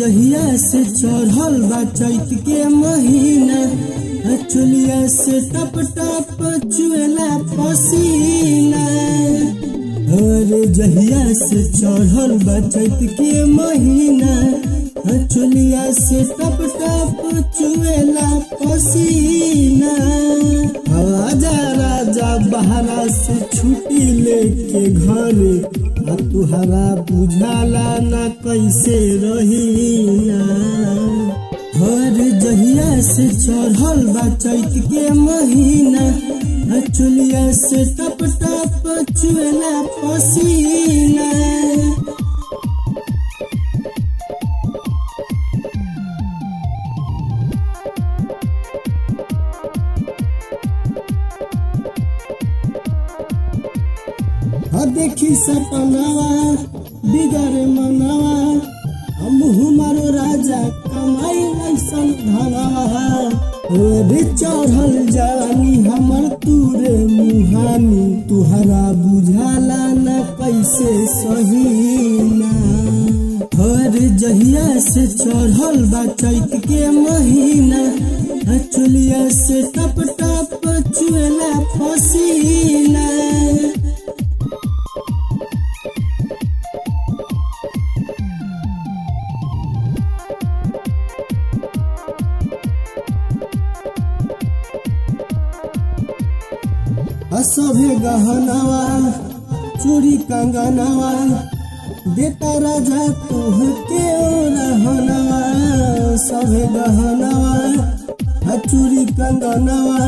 जहिया से चढ़ल बा चैत के महीना, चुलिया से टप टप चुएला पसीना। अरे जहिया से चढ़ल बा चैत के महीना, चुलिया से टप टप चुएला पसीना। आजा राजा बहरा से छुट्टी लेके घरे, तुहरा बुझाला ना कैसे रहीना। हर जहिया से चढ़ल बा चैत के महीना, चुलिया से टप टप चुएला पसीना। देखी सपनावा बिगड़ मनावा, हम हमारो राजा कमाई ऐसन धनावा। भी चढ़ल जानी हमर तूरे मुहानी, तुहरा बुझाला न कैसे सहीना। हर जहिया से चढ़ल बा चैत के महीना, चुलिया से टप टप चुएला पसीना। सभे गहनावा चूड़ी कंगनवा, देता राजा तुहके रहनवा। सभे गहनावा चूड़ी कंगनवा,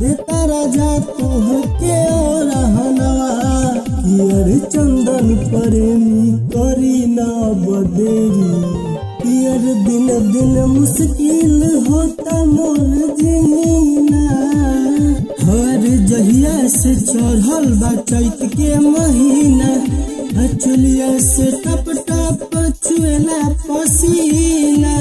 देता राजा तुहके रहनवा। कियर चंदन प्रेमी करी ना बदेरी, कियर दिन दिन मुश्किल होता मोर जीना। हर जहिया से चढ़ल बा चैत के महीना, चुलिया से टप टप चुएला पसीना।